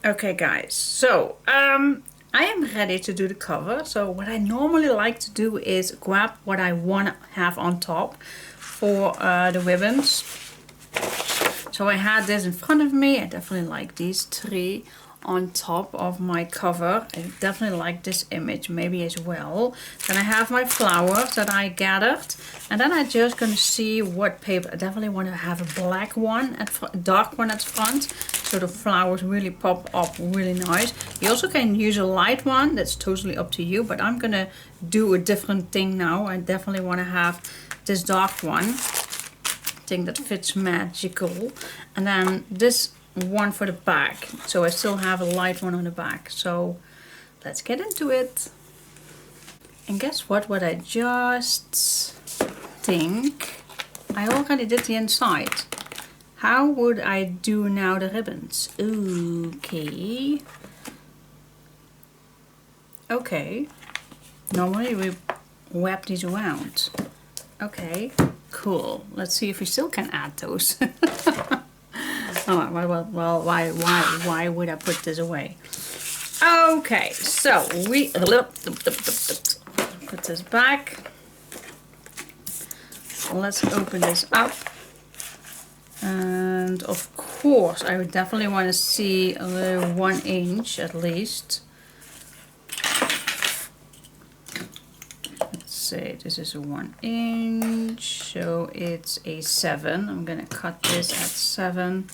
Okay guys, so I am ready to do the cover. So what I normally like to do is grab what I want to have on top for the ribbons. So I had this in front of me. I definitely like these three on top of my cover. I definitely like this image maybe as well. Then I have my flowers that I gathered, and then I'm just gonna see what paper. I definitely want to have a black one, dark one at front, so the flowers really pop up really nice. You also can use a light one, that's totally up to you, but I'm gonna do a different thing now. I definitely want to have this dark one. I think that fits magical. And then this one for the back, so I still have a light one on the back. So let's get into it. And guess what I just think I already did the inside. How would I do now the ribbons? Okay, normally we wrap these around. Okay, cool. Let's see if we still can add those. Oh, well, why would I put this away? Okay, so we put this back. Let's open this up. And of course, I would definitely want to see a little 1 inch at least. Let's say this is a 1 inch, so it's a 7. I'm gonna cut this at 7.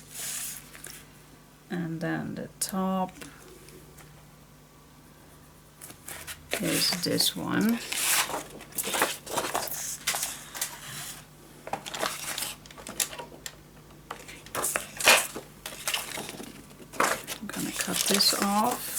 And then the top is this one. I'm gonna cut this off.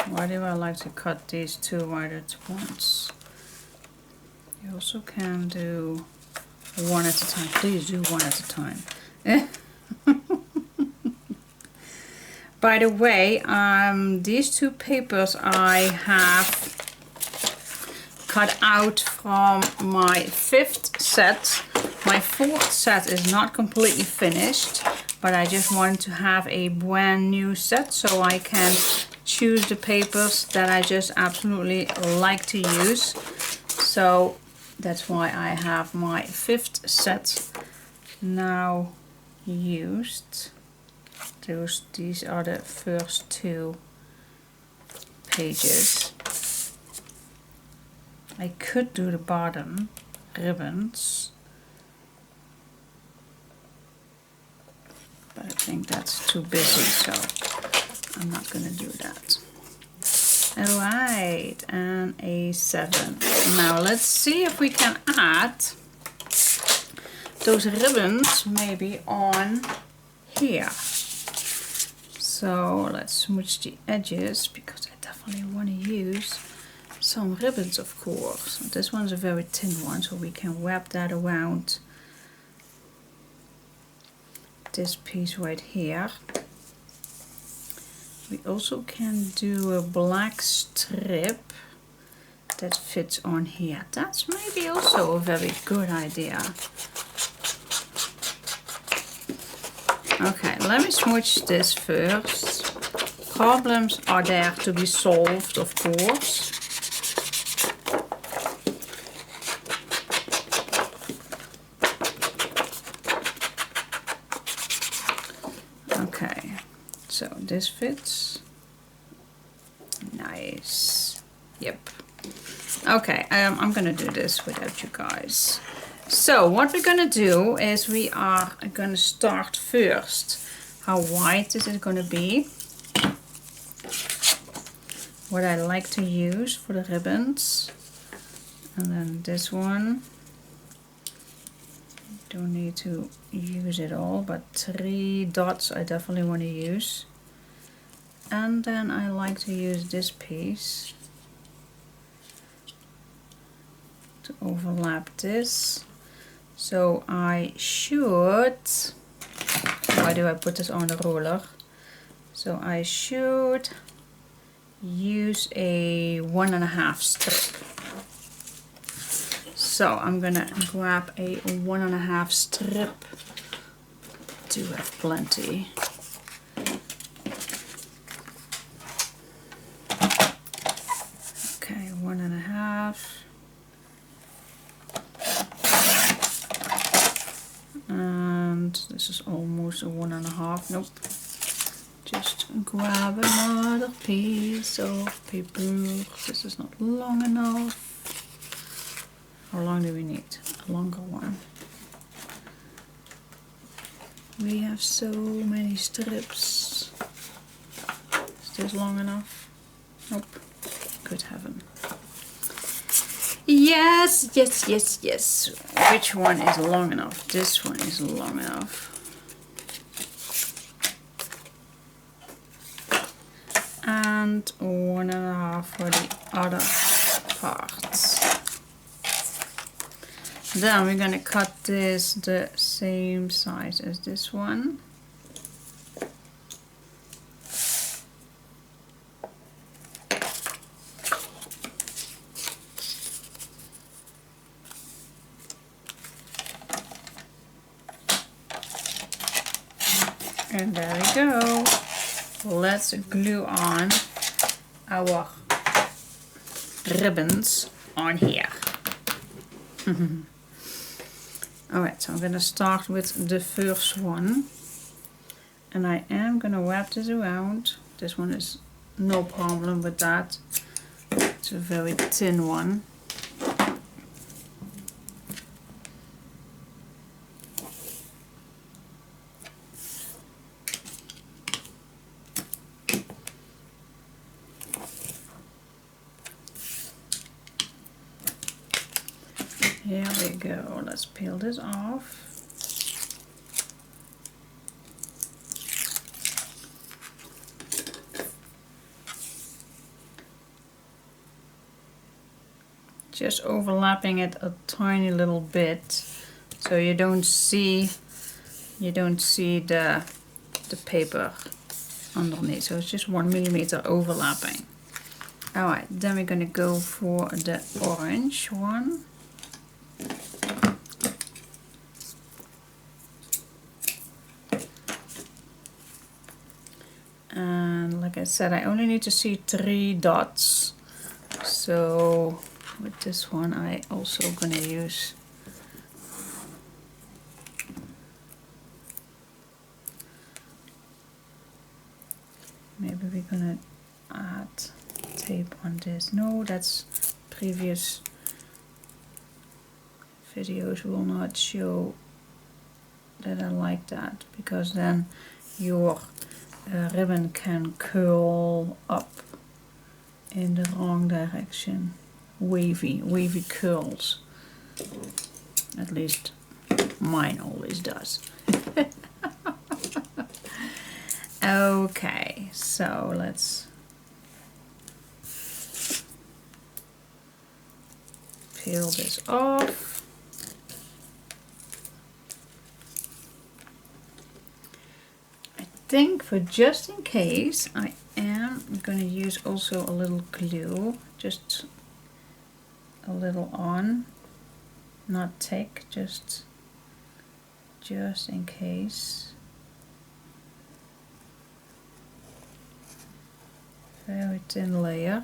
Why do I like to cut these two right at once? You also can do one at a time. Please do one at a time. By the way, these two papers I have cut out from my 5th set. My 4th set is not completely finished, but I just wanted to have a brand new set so I can choose the papers that I just absolutely like to use. So that's why I have my 5th set now used. These are the first 2 pages. I could do the bottom ribbons, but I think that's too busy, so I'm not gonna do that. Alright, and a 7. Now let's see if we can add those ribbons maybe on here. So let's smooch the edges, because I definitely want to use some ribbons, of course. This one's a very thin one, so we can wrap that around this piece right here. We also can do a black strip that fits on here. That's maybe also a very good idea. Okay, let me smooch this first. Problems are there to be solved, of course. Okay, so this fits. Nice. Yep. Okay, I'm gonna do this without you guys. So what we're gonna do is we are gonna start first. How wide this is gonna be. What I like to use for the ribbons. And then this one. Don't need to use it all, but 3 dots I definitely want to use. And then I like to use this piece to overlap this. So I should, why do I put this on the ruler? So I should use a 1.5 strip. so I'm gonna grab a 1.5 strip. Do have plenty. Okay, 1.5. And this is almost a 1.5. Nope. Just grab another piece of paper. This is not long enough. How long do we need? A longer one. We have so many strips. Is this long enough? Nope. Good heaven. Yes, yes, yes, yes. Which one is long enough? This one is long enough. And 1.5 for the other parts. Then we're going to cut this the same size as this one. And there we go. Let's glue on our ribbons on here. Alright, so I'm going to start with the first one. And I am going to wrap this around. This one is no problem with that. It's a very thin one. Here we go. Let's peel this off. Just overlapping it a tiny little bit, so you don't see the paper underneath. So it's just 1 millimeter overlapping. All right, then we're gonna go for the orange one. And like I said, I only need to see 3 dots. So with this one, I also gonna use maybe we're gonna add tape on this. No, that's previous videos will not show that I like that, because then your ribbon can curl up in the wrong direction. Wavy curls. At least mine always does. Okay, so let's peel this off. I think for just in case I am going to use also a little glue, just a little on, not thick, just in case. Very thin layer.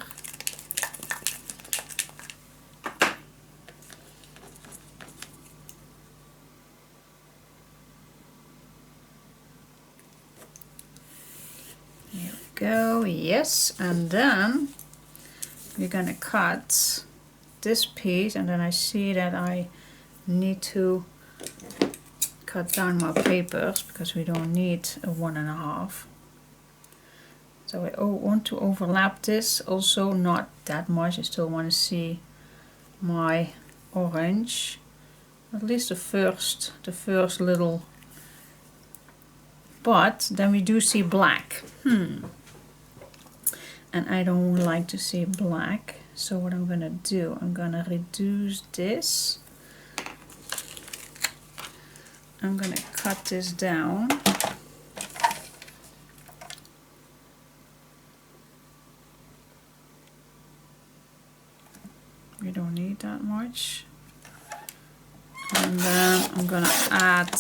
Here we go, yes, and then we're gonna cut this piece, and then I see that I need to cut down my papers because we don't need a 1.5. So I want to overlap this also, not that much. I still want to see my orange, at least the first little, but then we do see black. And I don't like to see black. So what I'm gonna do, I'm gonna reduce this. I'm gonna cut this down. We don't need that much. And then I'm gonna add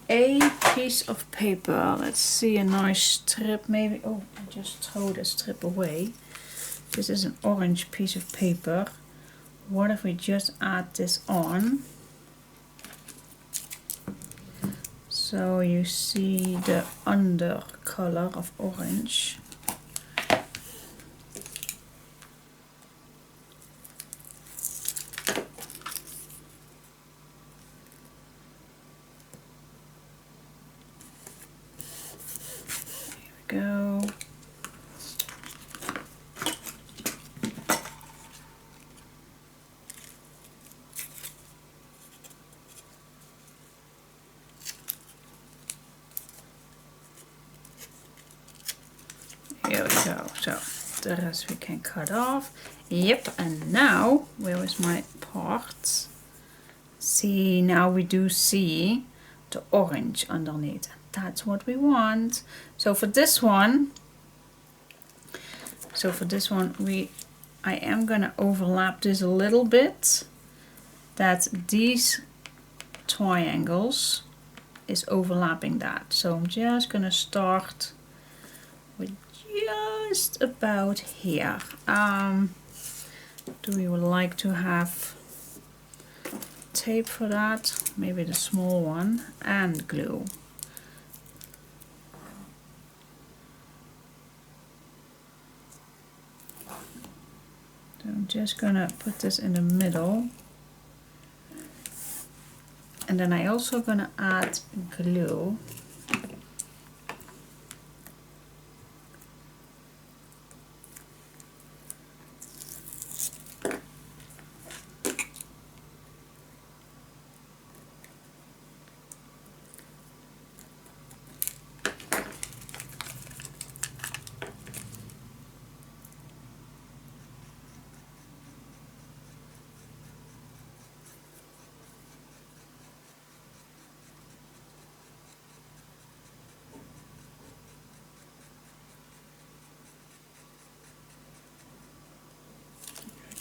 a piece of paper. Let's see, a nice strip maybe. Oh, I just throw the strip away. This is an orange piece of paper. What if we just add this on? So you see the under color of orange. Here we go. Here we go. So the rest we can cut off. Yep, and now where is my part? See, now we do see the orange underneath. That's what we want. So for this one, I am gonna overlap this a little bit. That these triangles is overlapping that. So I'm just gonna start with just about here. Do we would like to have tape for that? Maybe the small one, and glue. So I'm just gonna put this in the middle. And then I also gonna add glue.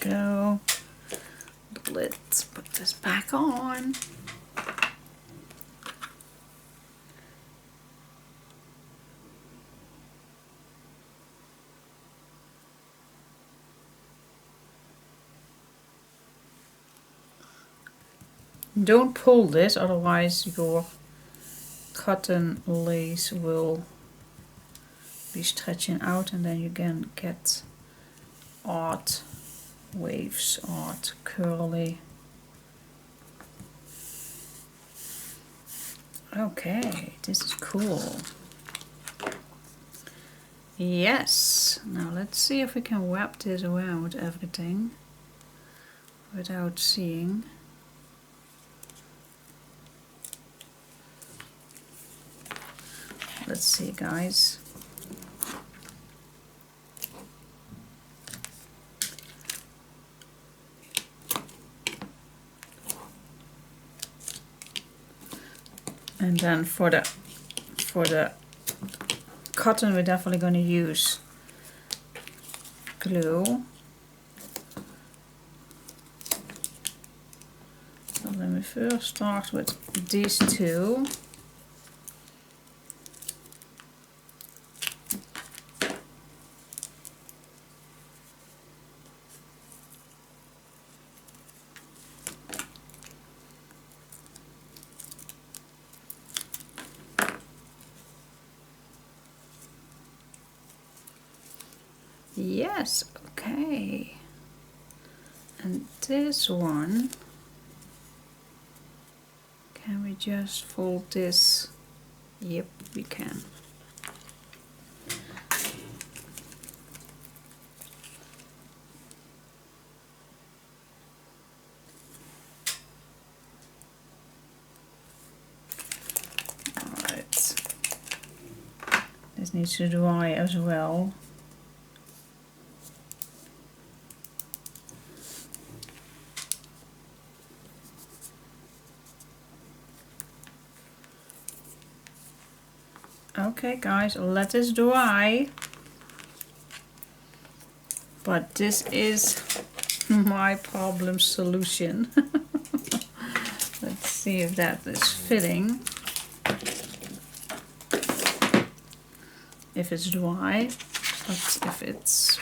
Go. Let's put this back on. Don't pull this, otherwise your cotton lace will be stretching out and then you can get odd waves, odd curly. Okay, this is cool. Yes, now let's see if we can wrap this around everything without seeing. Let's see, guys. And then for the cotton, we're definitely going to use glue. So let me first start with these two. Yes, okay. And this one, can we just fold this? Yep, we can. Alright. This needs to dry as well. Okay guys, let this dry. But this is my problem solution. Let's see if that is fitting. If it's dry, but if it's,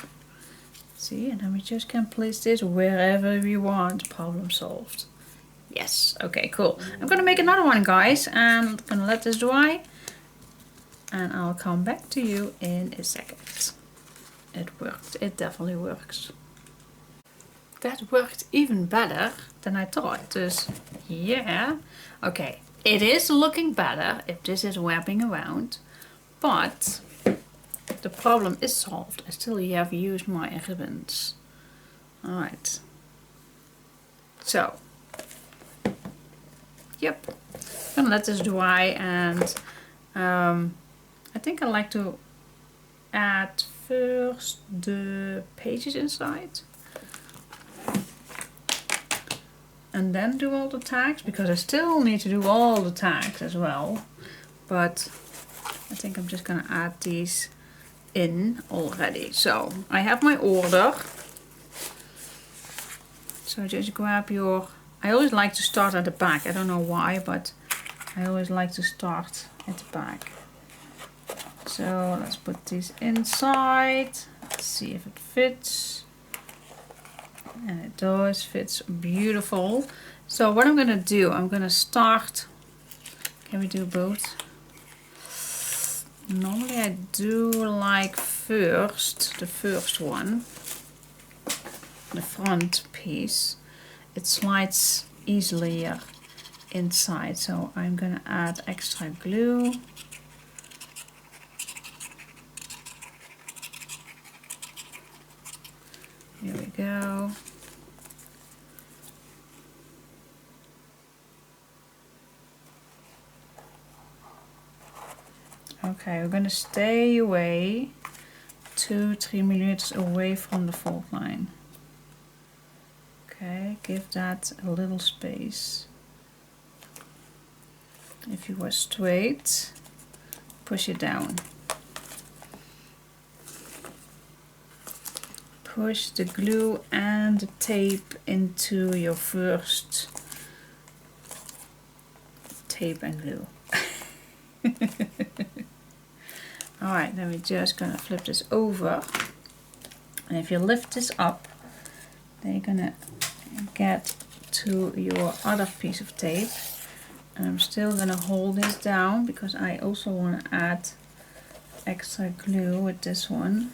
see, and then we just can place this wherever we want. Problem solved. Yes, okay, cool. I'm gonna make another one, guys, and I'm gonna let this dry, and I'll come back to you in a second. It worked, it definitely works. That worked even better than I thought, dus yeah. Okay, it is looking better if this is wrapping around, but the problem is solved. I still have used my ribbons. Alright. So, yep. I'm gonna let this dry, and I think I like to add first the pages inside. And then do all the tags, because I still need to do all the tags as well. But I think I'm just gonna add these in already. So I have my order. So just grab your, I always like to start at the back. I don't know why, but I always like to start at the back. So let's put these inside. Let's see if it fits. And it does, fits beautiful. So what I'm gonna do, I'm gonna start, can we do both? Normally I do like first, the first one, the front piece. It slides easily here inside, so I'm gonna add extra glue. Here we go. Okay, we're going to stay away 2-3 millimeters away from the fault line. Okay, give that a little space. If you were straight, push it down. Push the glue and the tape into your first tape and glue. Alright, then we're just gonna flip this over, and if you lift this up, then you're gonna get to your other piece of tape. And I'm still gonna hold this down because I also want to add extra glue with this one,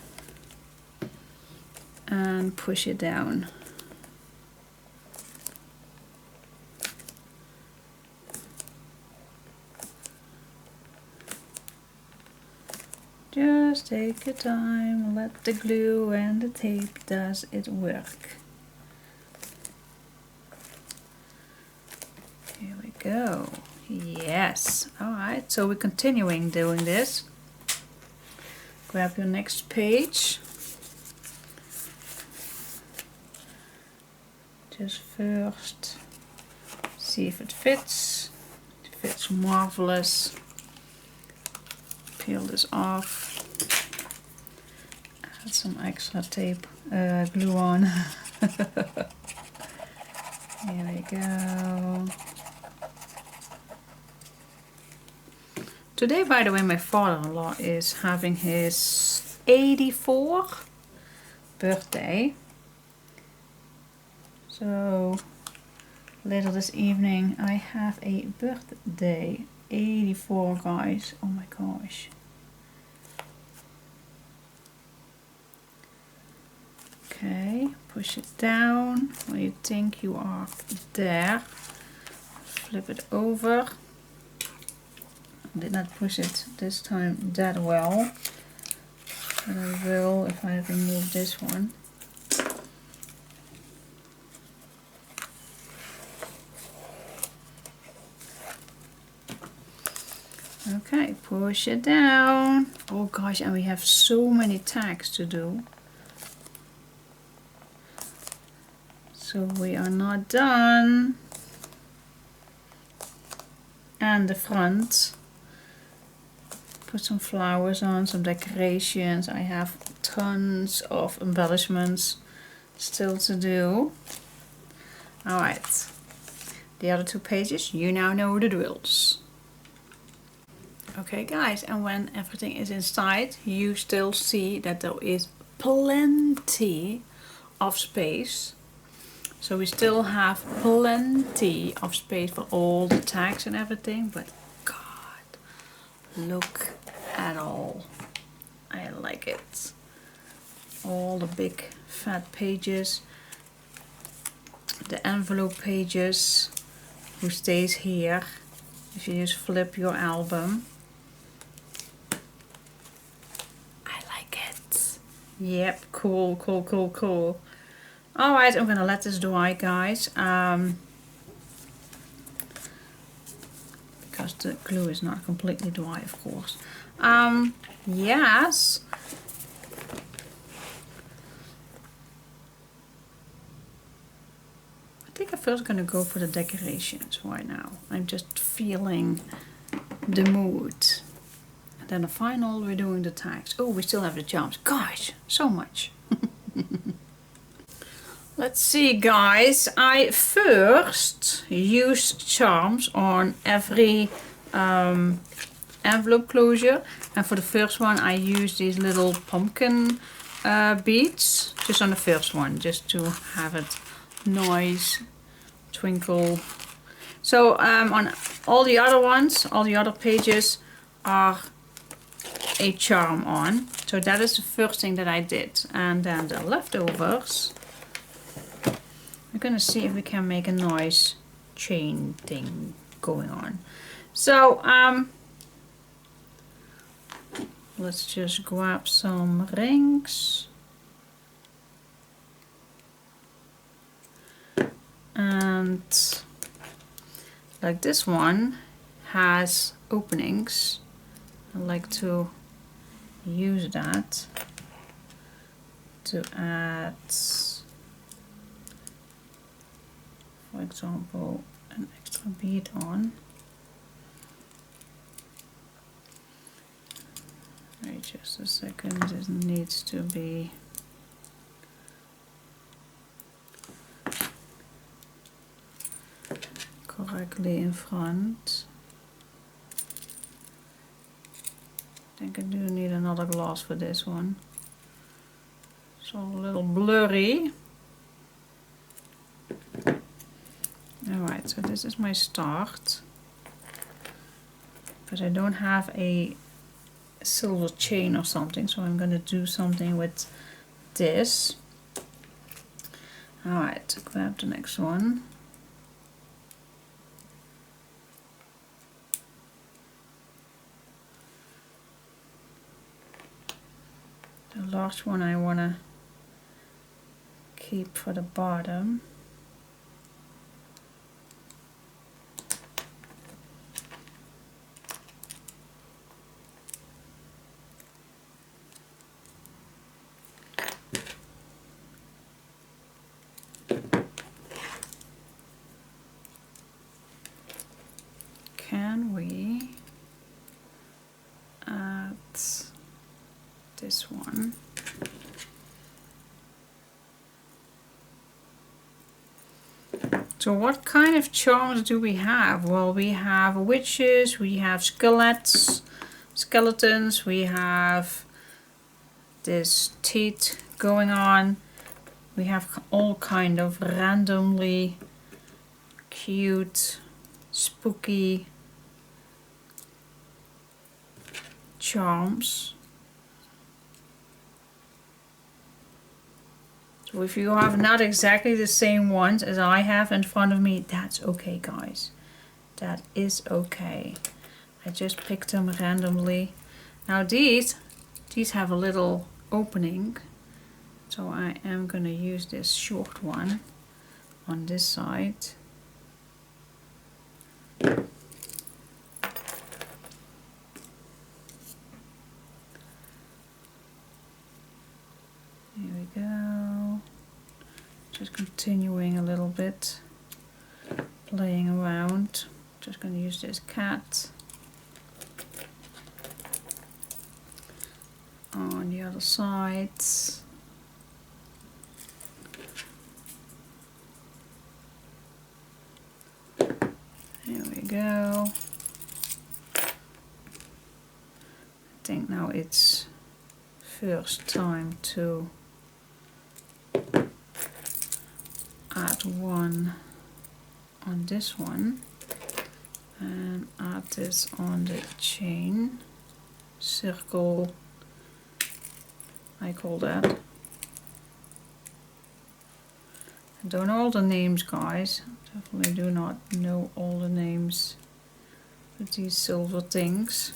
and push it down. Just take your time, let the glue and the tape does its work. Here we go. Yes. Alright, so we're continuing doing this. Grab your next page. Just first see if it fits. It fits marvelous. Peel this off. Add some extra tape, glue on. Here we go. Today, by the way, my father-in-law is having his 84th birthday. So later this evening I have a birthday. 84, guys. Oh my gosh. Okay, push it down when you think you are there. Flip it over. I did not push it this time that well, but I will if I remove this one. Okay, push it down. Oh gosh, and we have so many tags to do. So we are not done. And the front. Put some flowers on, some decorations. I have tons of embellishments. still to do. Alright, the other 2 pages, you now know the drills. Okay guys, and when everything is inside, you still see that there is plenty of space. So we still have plenty of space for all the tags and everything, but God, look at all. I like it. All the big fat pages, the envelope pages, who stays here if you just flip your album. I like it. Yep, cool, cool, cool, cool. Alright, I'm gonna let this dry, guys, because the glue is not completely dry, of course. Yes. I think I'm first gonna go for the decorations right now. I'm just feeling the mood. And then the final, we're doing the tags. Oh, we still have the charms. Gosh, so much. Let's see, guys. I first used charms on every envelope closure. And for the first one, I used these little pumpkin beads. Just on the first one, just to have it noise, twinkle. So on all the other ones, all the other pages are a charm on. So that is the first thing that I did. And then the leftovers, we're gonna see if we can make a noise chain thing going on. So let's just grab some rings. And like this one has openings. I like to use that to add, for example, an extra bead on. Wait just a second, this needs to be correctly in front. I think I do need another glass for this one. So a little blurry. Alright, so this is my start. But I don't have a silver chain or something, so I'm going to do something with this. Alright, grab the next one. The last one I want to keep for the bottom. Can we add this one? So what kind of charms do we have? Well, we have witches, we have skeletons, we have this teeth going on. We have all kind of randomly cute, spooky charms. So if you have not exactly the same ones as I have in front of me, that's okay, guys. That is okay. I just picked them randomly. Now these have a little opening. So I am going to use this short one on this side. Here we go. Just continuing a little bit, playing around. Just going to use this cat on the other side. go. I think now it's first time to add one on this one and add this on the chain circle, I call that. I don't know all the names, guys. Definitely do not know all the names with these silver things,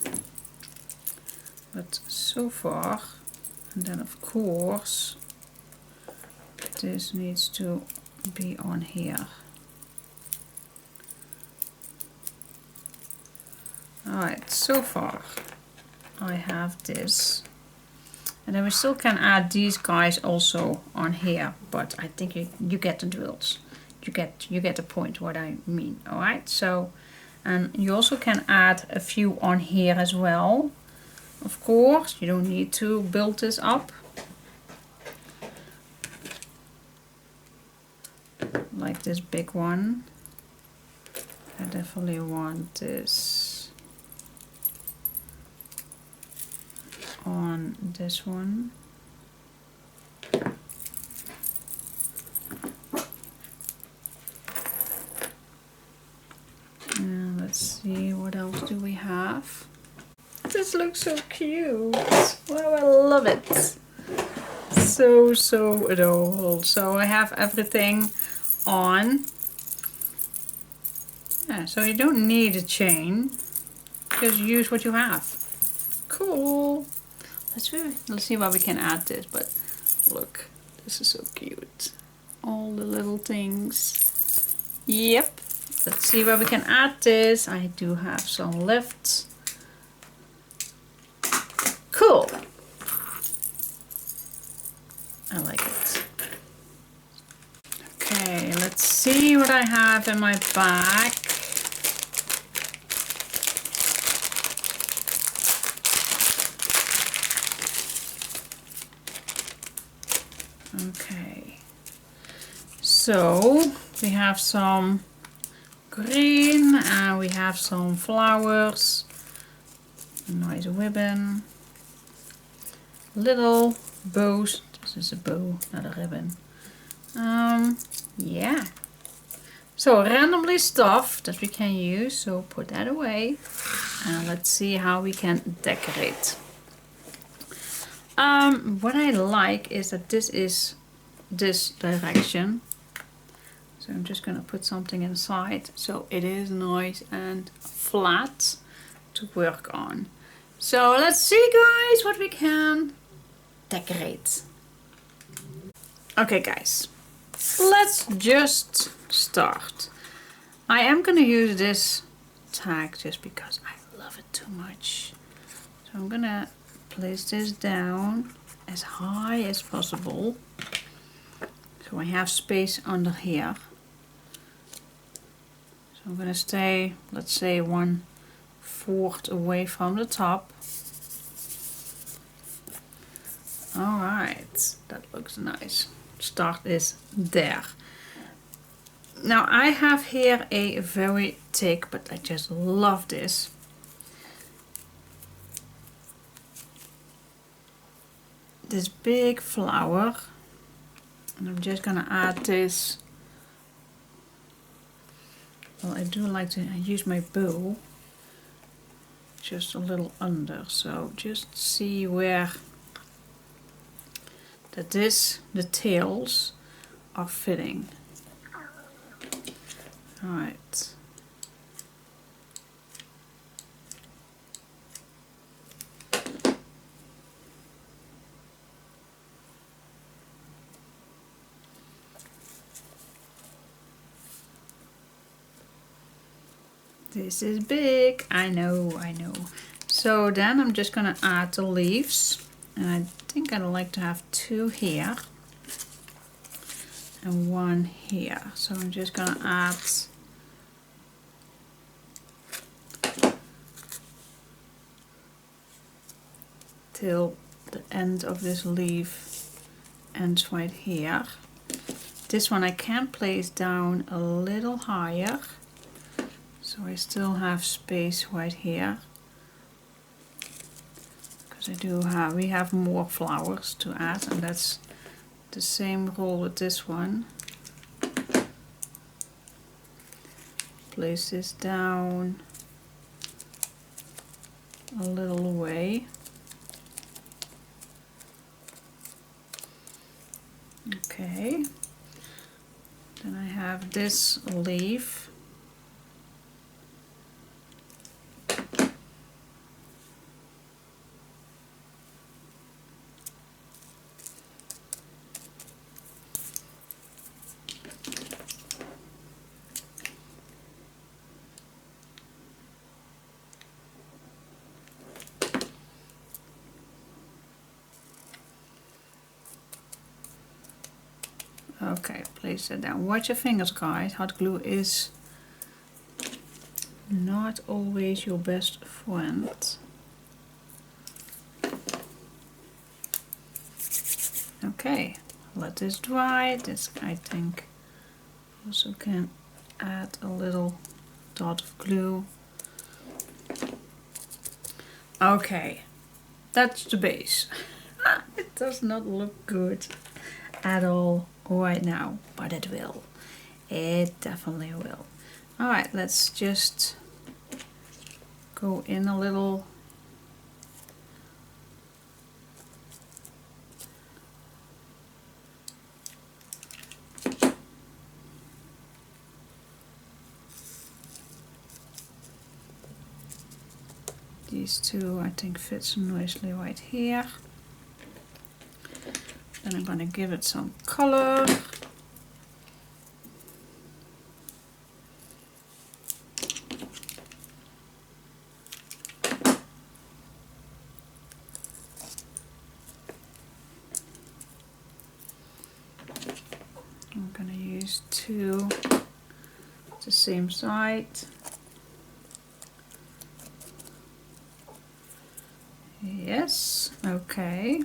but so far. And then of course this needs to be on here. Alright, so far I have this, and then we still can add these guys also on here, but I think you get the drills. You get the point what I mean. Alright, so, and you also can add a few on here as well. Of course, you don't need to build this up. Like this big one. I definitely want this on this one. And let's see, what else do we have? This looks so cute. Wow, I love it. So adorable. So I have everything on. Yeah, so you don't need a chain. Just use what you have. Cool. Let's see why we can add this, but look, this is so cute. All the little things. Yep. Let's see where we can add this. I do have some left. Cool. I like it. Okay, let's see what I have in my bag. Okay, so we have some green and we have some flowers, a nice ribbon, little bows. This is a bow, not a ribbon. Yeah, so randomly stuff that we can use, so put that away and let's see how we can decorate. What I like is that this is this direction, so I'm just gonna put something inside so it is nice and flat to work on. So let's see, guys, what we can decorate. Okay, guys, let's just start. I am gonna use this tag just because I love it too much, so I'm gonna place this down as high as possible so I have space under here. So I'm gonna stay, let's say, 1/4 away from the top. Alright, that looks nice. Start is there. Now I have here a very thick, but I just love this, this big flower, and I'm just gonna add this. Well, I do like to use my bow just a little under, so just see where that the tails are fitting. All right. This is big, I know. So then I'm just gonna add the leaves, and I think I'd like to have 2 here and 1 here. So I'm just gonna add till the end of this leaf ends right here. This one I can place down a little higher. So I still have space right here. Because we have more flowers to add, and that's the same rule with this one. Place this down a little away. Okay. Then I have this leaf. Okay, place that down. Watch your fingers, guys. Hot glue is not always your best friend. Okay, let this dry. This, I think, also can add a little dot of glue. Okay, that's the base. It does not look good at all right now, but it will. It definitely will. Alright, let's just go in a little. These two I think fits nicely right here. Then I'm gonna give it some color. I'm gonna use two the same side. Yes, okay.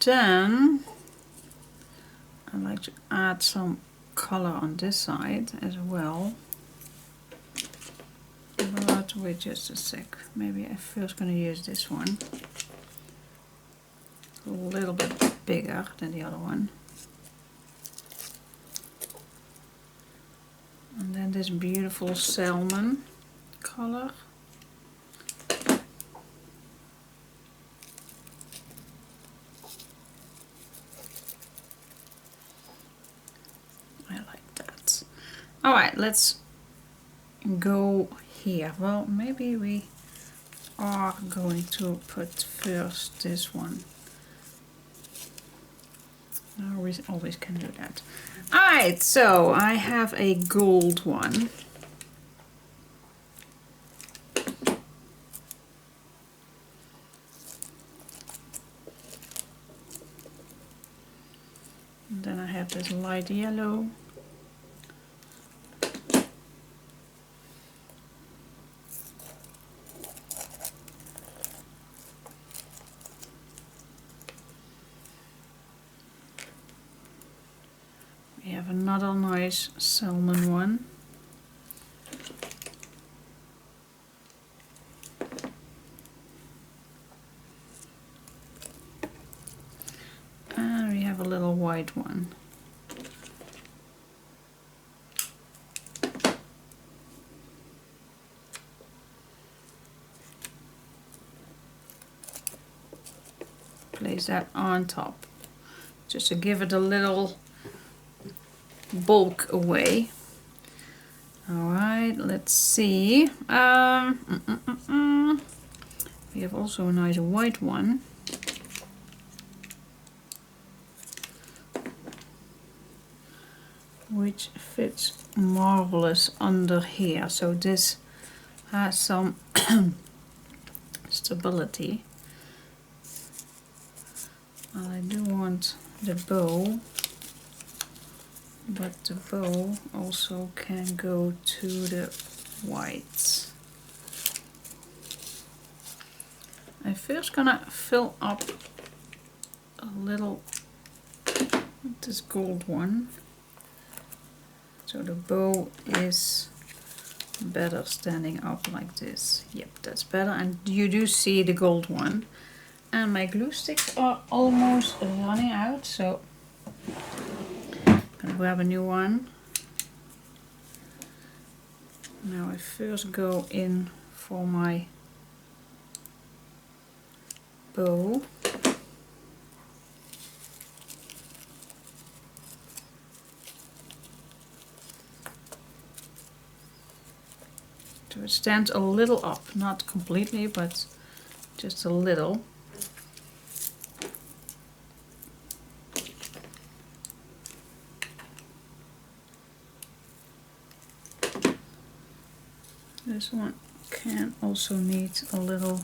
Then I'd like to add some color on this side as well. But wait just a sec. Maybe I'm first gonna use this one. A little bit bigger than the other one. And then this beautiful salmon color. Alright, let's go here. Well, maybe we are going to put first this one. No, we always can do that. Alright, so I have a gold one. And then I have this light yellow. We have another nice salmon one. And we have a little white one. Place that on top, just to give it a little bulk away. Alright, let's see. We have also a nice white one. Which fits marvelous under here. So this has some stability. I do want the bow. But the bow also can go to the whites. I'm first gonna fill up a little this gold one. So the bow is better standing up like this. Yep, that's better. And you do see the gold one. And my glue sticks are almost running out, so I'm gonna grab a new one. Now I first go in for my bow. So it stands a little up, not completely, but just a little. This one can also need a little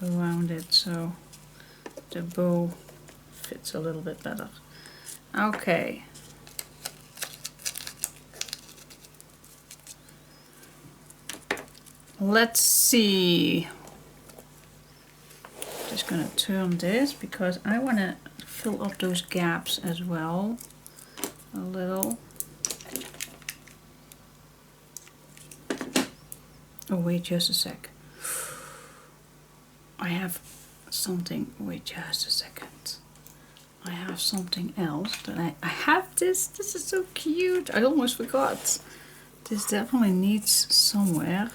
around it, so the bow fits a little bit better. Okay. Let's see. Just gonna turn this because I want to fill up those gaps as well a little. Oh wait, just a sec. I have something. Wait just a second. I have something else that I have this. This is so cute. I almost forgot. This definitely needs somewhere.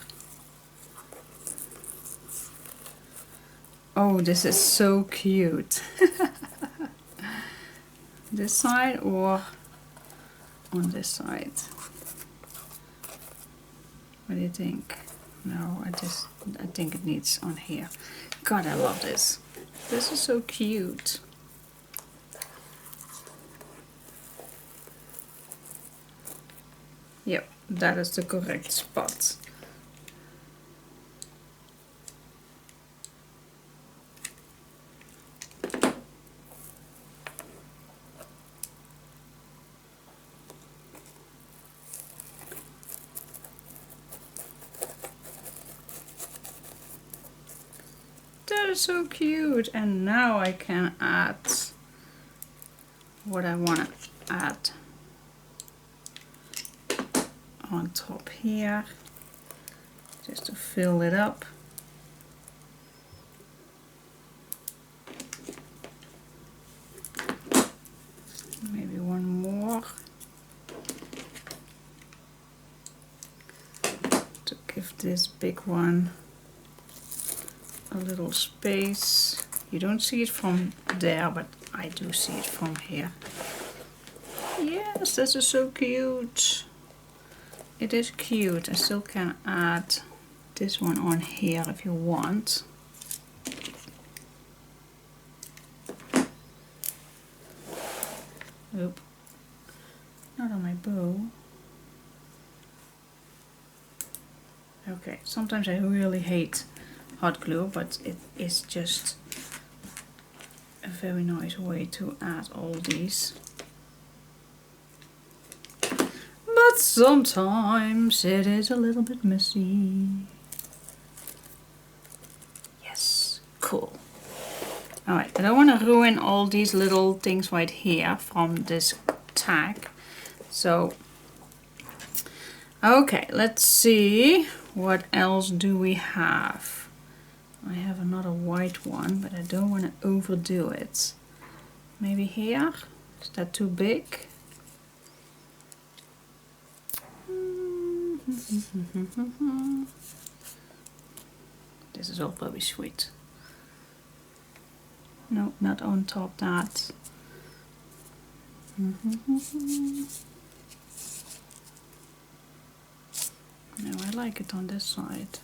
Oh, this is so cute. This side or on this side? What do you think? No, I think it needs on here. God, I love this. This is so cute. Yep, that is the correct spot. That is so cute. And now I can add what I want to add on top here, just to fill it up. Maybe one more to give this big one a little space. You don't see it from there, but I do see it from here. Yes, this is so cute. It is cute. I still can add this one on here if you want. Oop. Not on my bow. Okay, sometimes I really hate hot glue, but it is just a very nice way to add all these. But sometimes it is a little bit messy. Yes, cool. Alright, I don't want to ruin all these little things right here from this tag. So, okay, let's see. What else do we have? I have another white one, but I don't want to overdo it. Maybe here? Is that too big? This is all very sweet. No, not on top that. No, I like it on this side.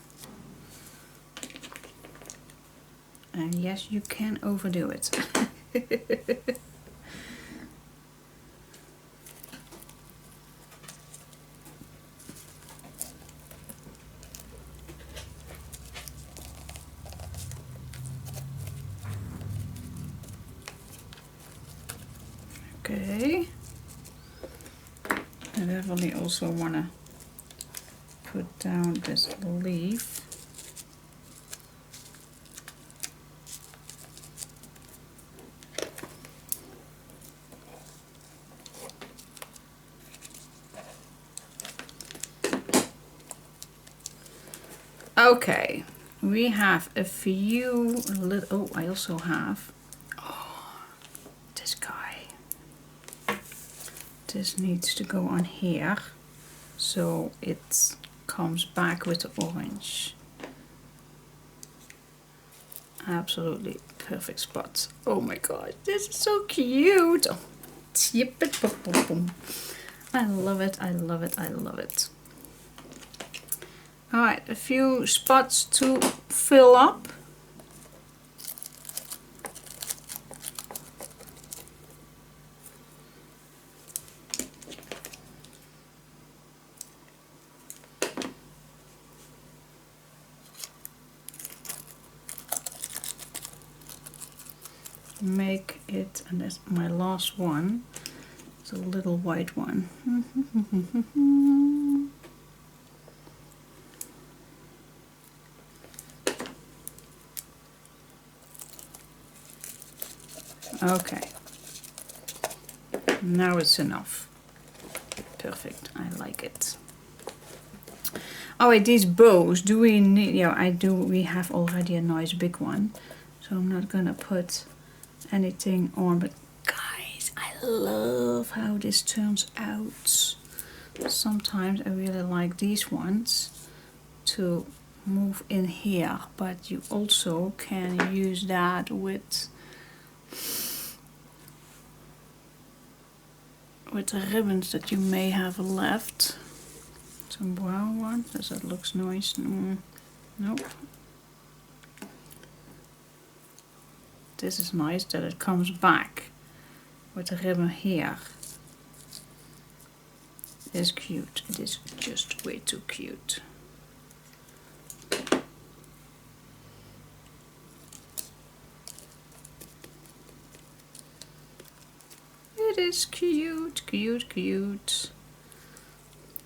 And yes, you can overdo it. Okay. I definitely also want to put down this leaf. Okay, we have a few little, oh, I also have, oh, this guy. This needs to go on here, so it comes back with the orange. Absolutely perfect spot. Oh my god, this is so cute. Oh, yip it, boom, boom, boom. I love it, I love it, I love it. Alright, a few spots to fill up. Make it, and that's my last one. It's a little white one. Okay, now it's enough. Perfect, I like it. Oh wait, these bows, do we need, yeah, I do, we have already a nice big one, so I'm not gonna put anything on, but guys, I love how this turns out. Sometimes I really like these ones to move in here, but you also can use that with the ribbons that you may have left. Some brown one, does that looks nice? Nope. This is nice that it comes back with the ribbon here. It is cute. It is just way too cute. It is cute, cute, cute.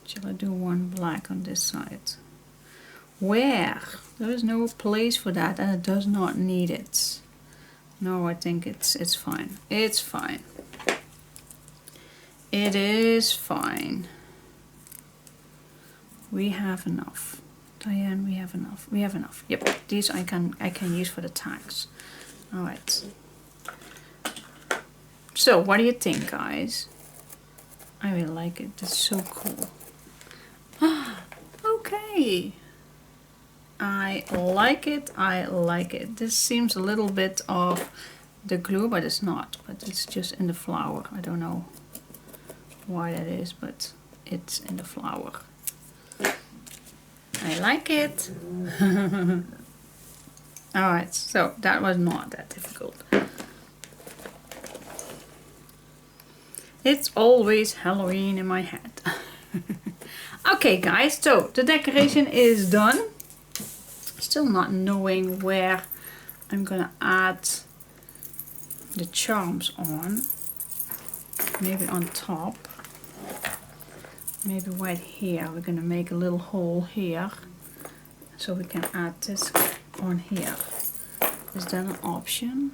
Shall I do one black on this side? Where? There is no place for that, and it does not need it. No, I think it's fine. It's fine. It is fine. We have enough. Diane, we have enough. We have enough. Yep, these I can use for the tags. All right. So, what do you think, guys? I really like it. It's so cool. Okay. I like it. I like it. This seems a little bit of the glue, but it's not. But it's just in the flower. I don't know why that is, but it's in the flower. I like it. Alright, so that was not that difficult. It's always Halloween in my head. Okay guys, so the decoration is done. Still not knowing where I'm gonna add the charms on. Maybe on top. Maybe right here. We're gonna make a little hole here. So we can add this on here. Is that an option?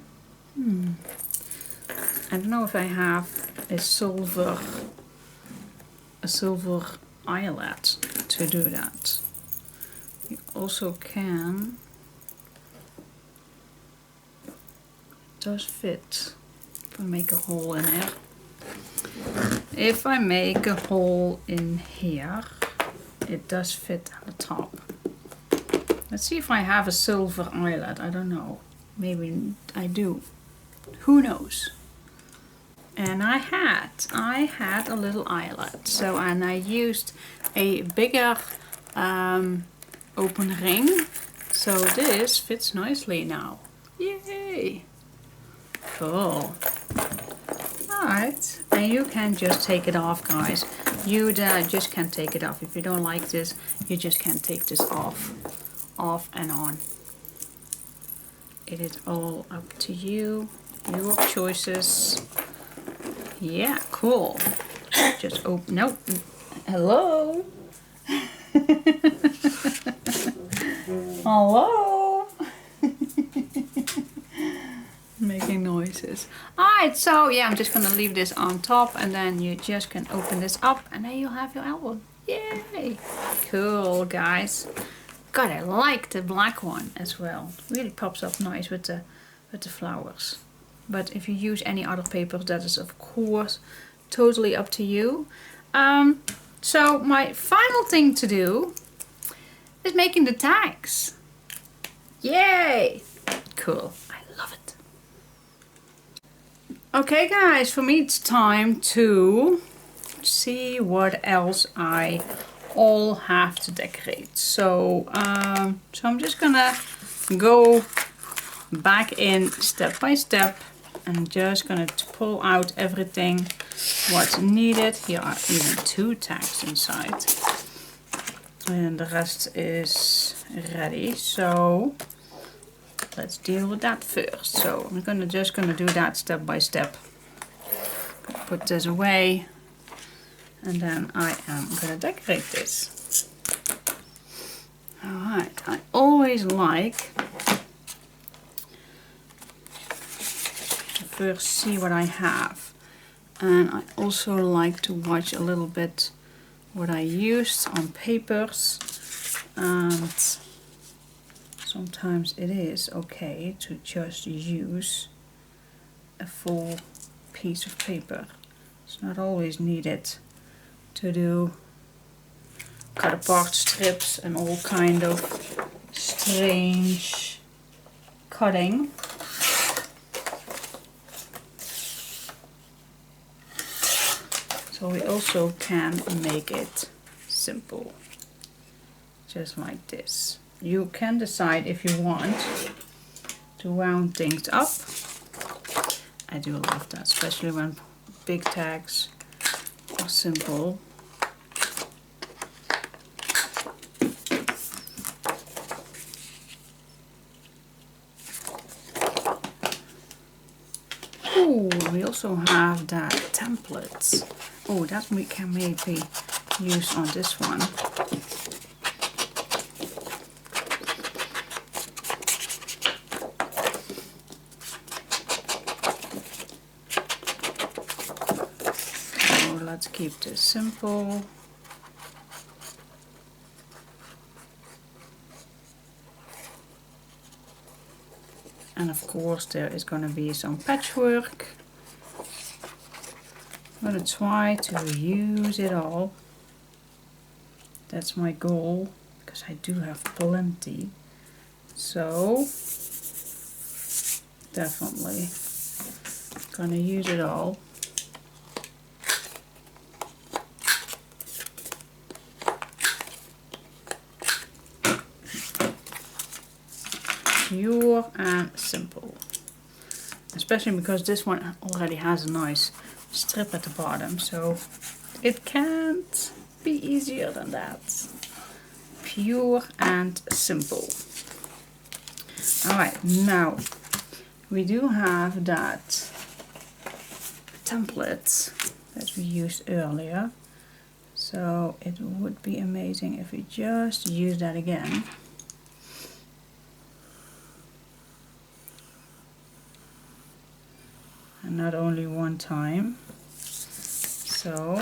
I don't know if I have a silver eyelet to do that. You also can, it does fit if I make a hole in there. If I make a hole in here, it does fit on the top. Let's see if I have a silver eyelet. I don't know. Maybe I do. Who knows? And I had a little eyelet. So, and I used a bigger open ring. So this fits nicely now. Yay! Cool. Alright, and you can just take it off, guys. You just can take it off. If you don't like this, you just can take this off and on. It is all up to you. Your choices. Yeah, cool. Just open. Nope. Hello. Hello. Making noises. Alright, so yeah, I'm just gonna leave this on top, and then you just can open this up, and then you'll have your album. Yay! Cool, guys. God, I like the black one as well. It really pops up nice with the flowers. But if you use any other paper, that is of course totally up to you. So my final thing to do is making the tags. Yay! Cool. I love it. Okay guys, for me it's time to see what else I all have to decorate. So, so I'm just gonna go back in step by step and just gonna pull out everything what's needed. Here are even 2 tags inside. And the rest is ready. So let's deal with that first. So I'm just gonna do that step by step. Put this away. And then I am gonna decorate this. Alright, I always like to first see what I have. And I also like to watch a little bit what I used on papers. And sometimes it is okay to just use a full piece of paper. It's not always needed to do cut apart strips and all kind of strange cutting. So we also can make it simple, just like this. You can decide if you want to round things up. I do love that, especially when big tags are simple. Oh, we also have that templates. Oh, that we can maybe use on this one. So let's keep this simple. And of course there is going to be some patchwork. I'm going to try to use it all. That's my goal, because I do have plenty. So definitely going to use it all. Pure and simple, especially because this one already has a nice strip at the bottom, so it can't be easier than that. Pure and simple. Alright, now we do have that template that we used earlier, so it would be amazing if we just use that again. And not only one time. So,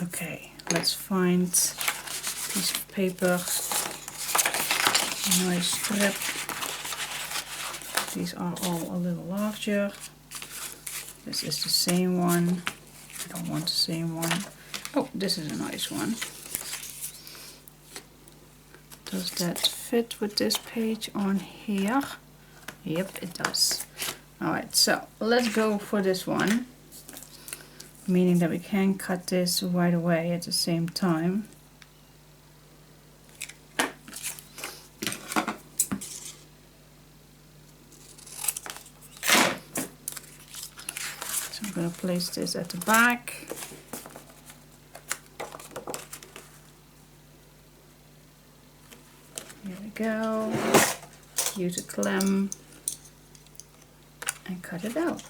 okay, let's find a piece of paper, a nice strip. These are all a little larger. This is the same one. I don't want the same one. Oh, this is a nice one. Does that fit with this page on here? Yep, it does. Alright, so let's go for this one. Meaning that we can cut this right away at the same time. So I'm going to place this at the back. Here we go. Use a clamp and cut it out.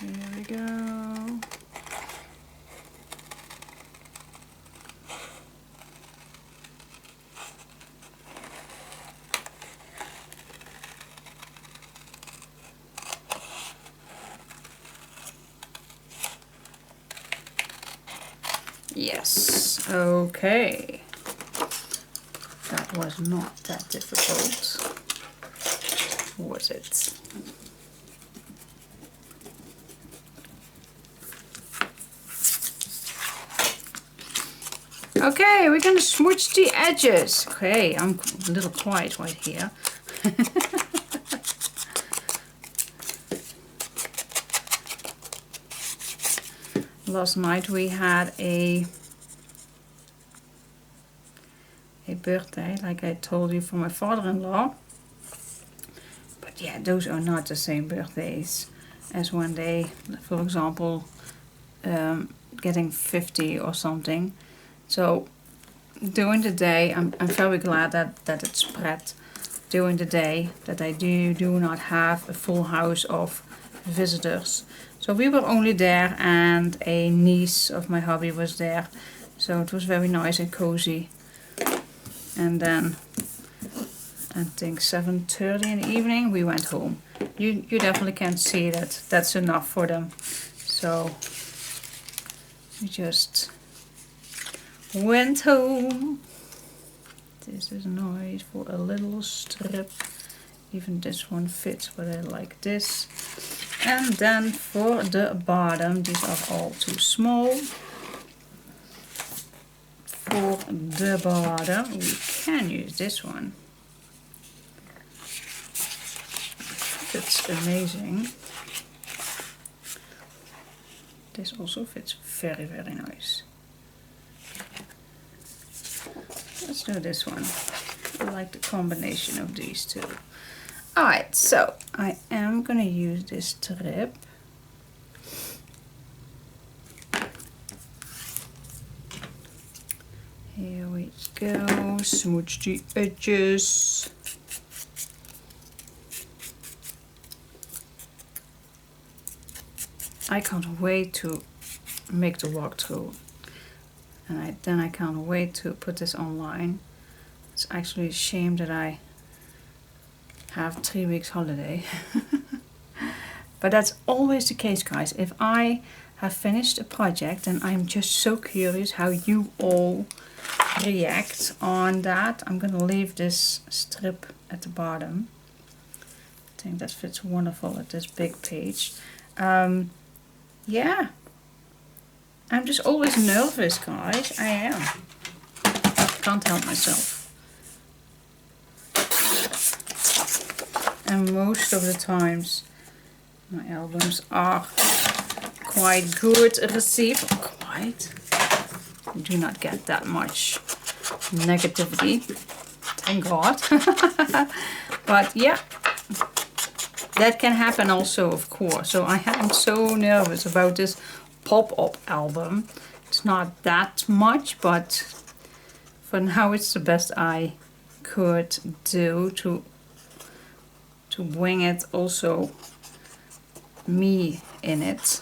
Here we go. Yes, okay. That was not that difficult, was it? Okay, we're gonna smooch the edges. Okay, I'm a little quiet right here. Last night we had a birthday, like I told you, for my father-in-law. But yeah, those are not the same birthdays as when they, for example, getting 50 or something. So during the day, I'm very glad that it's spread during the day, that I do not have a full house of visitors. So we were only there, and a niece of my hubby was there. So it was very nice and cozy. And then I think 7:30 in the evening we went home. You definitely can see that that's enough for them. So we just went home. This is nice for a little strip. Even this one fits, but I like this. And then for the bottom, these are all too small. For the bottom, we can use this one. Fits amazing. This also fits very, very nice. Let's do this one. I like the combination of these two. Alright, so I am gonna use this strip. Here we go, smooch the edges. I can't wait to make the walkthrough. And then I can't wait to put this online. It's actually a shame that I have 3 weeks holiday. But that's always the case, guys. If I have finished a project, and I'm just so curious how you all react on that. I'm gonna leave this strip at the bottom. I think that fits wonderful at this big page. Yeah, I'm just always nervous, guys. I am. Can't help myself. And most of the times my albums are quite good received. Quite. I do not get that much negativity. Thank God. But yeah, that can happen also, of course. So I am so nervous about this pop-up album. It's not that much, but for now it's the best I could do to bring it also me in it.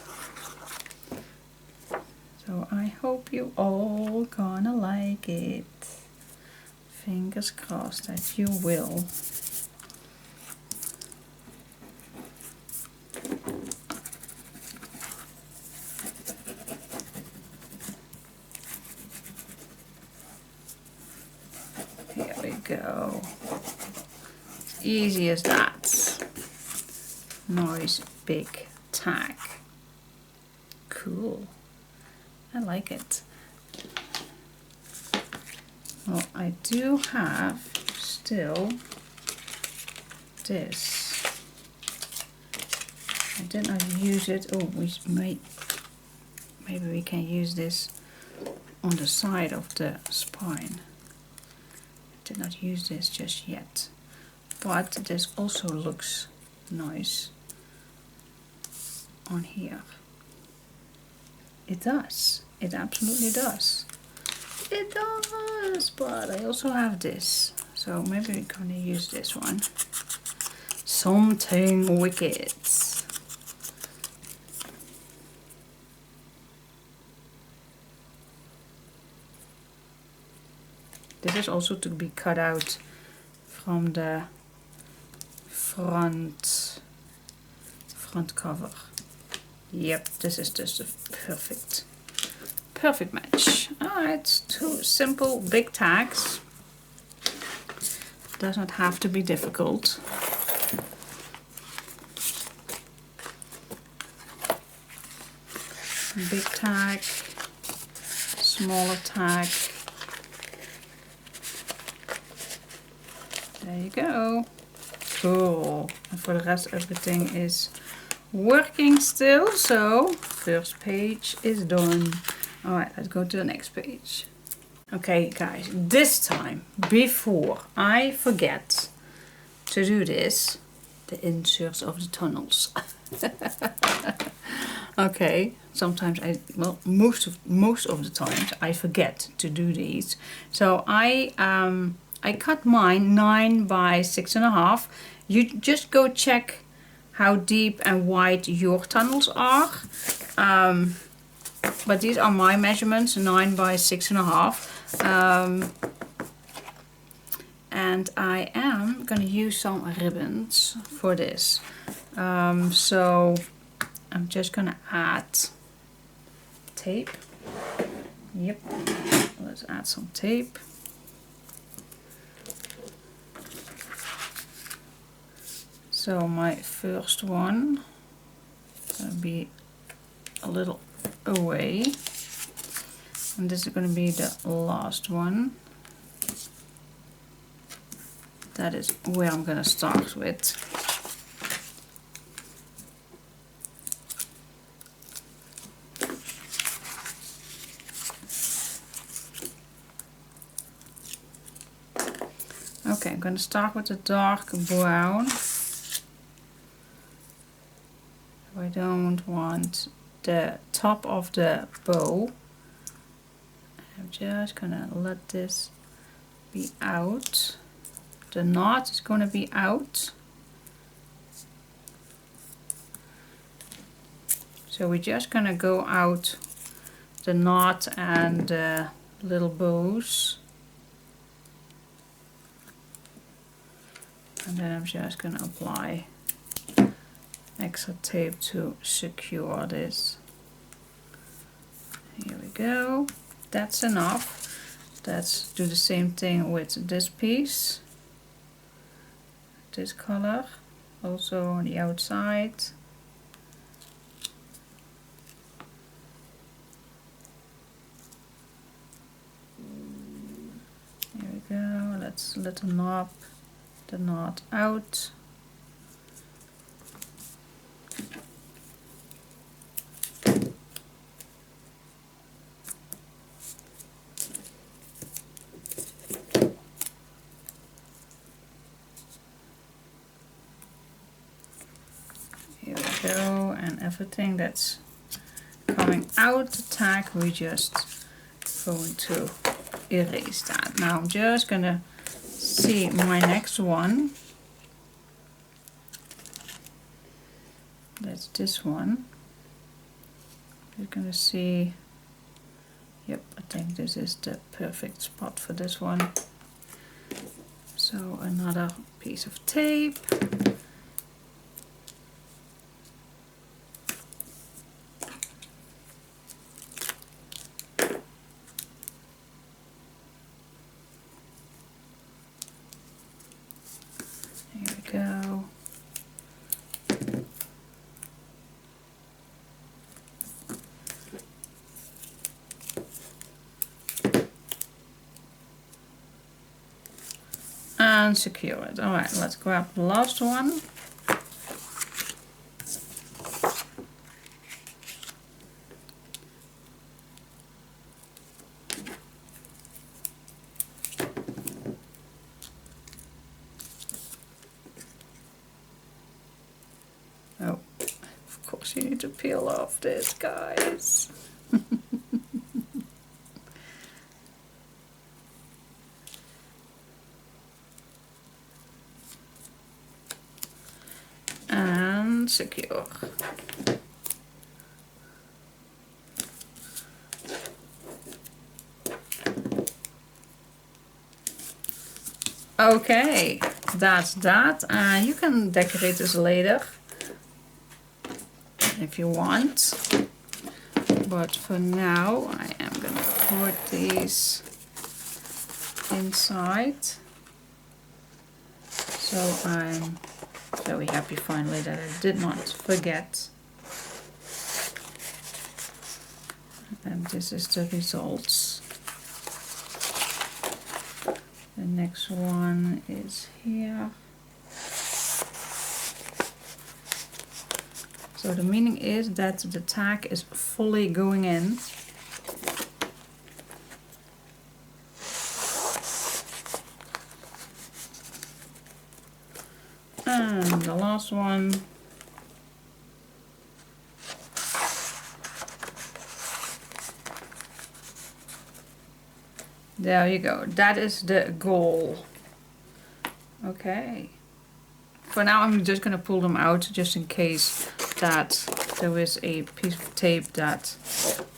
So I hope you all gonna like it. Fingers crossed that you will. Here we go. Easy as that. Nice big tag. Cool. I like it. Well, I do have still this. I did not use it. Oh, maybe we can use this on the side of the spine. I did not use this just yet, but this also looks nice on here. It does. It absolutely does. It does, but I also have this. So maybe we're gonna use this one. Something wicked. This is also to be cut out from the front cover. Yep, this is just a perfect match. It's two simple big tags. Does not have to be difficult. Big tag, smaller tag. There you go. Cool. And for the rest, everything is working still. So first page is done. All right, let's go to the next page. Okay, guys, this time, before I forget to do this, the inserts of the tunnels. Okay, sometimes most of the times I forget to do these. So I cut mine 9 by 6.5. You just go check how deep and wide your tunnels are. But these are my measurements, 9 by 6.5. And I am going to use some ribbons for this. So I'm just going to add tape. Yep, let's add some tape. So my first one going to be a little away, and this is going to be the last one. That is where I'm going to start with. Okay, I'm going to start with the dark brown. I don't want the top of the bow. I'm just going to let this be out. The knot is going to be out. So we're just going to go out the knot and the little bows. And then I'm just going to apply extra tape to secure this. Here we go. That's enough. Let's do the same thing with this piece. This color. Also on the outside. Here we go. Let's let the knot out. Here we go, and everything that's coming out the tag, we just going to erase that. Now I'm just gonna see my next one. That's this one. You're gonna see, yep, I think this is the perfect spot for this one. So another piece of tape. Here we go. And secure it. Alright, let's grab the last one. Oh, of course you need to peel off this, guys. And secure. Okay, that's that, and you can decorate this later if you want. But for now I am gonna put these inside. So I'm very happy finally that I did not forget. And this is the results. The next one is here. So the meaning is that the tag is fully going in. And the last one. There you go. That is the goal. Okay. For now I'm just going to pull them out just in case that there is a piece of tape that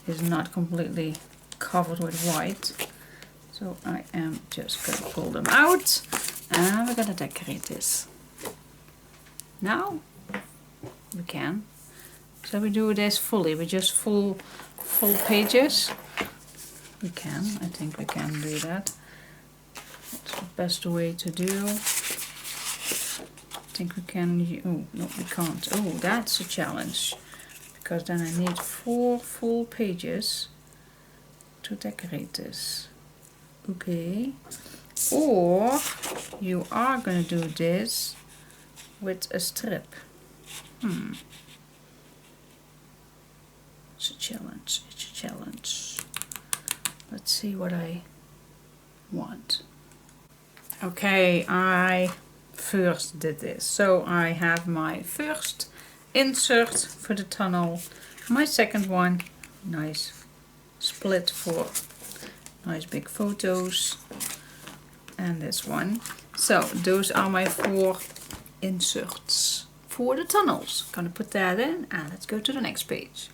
is not completely covered with white. So I am just going to pull them out and we're going to decorate this. Now we can. So we do this fully. We just full pages. We can. I think we can do that. That's the best way to do. I think we can. Oh no, we can't. Oh, that's a challenge because then I need 4 full pages to decorate this. Okay. Or you are gonna do this with a strip. It's a challenge. It's a challenge. Let's see what I want. Okay, I first did this. So I have my first insert for the tunnel. My second one, nice split for nice big photos. And this one. So those are my 4 inserts for the tunnels. Gonna put that in and let's go to the next page.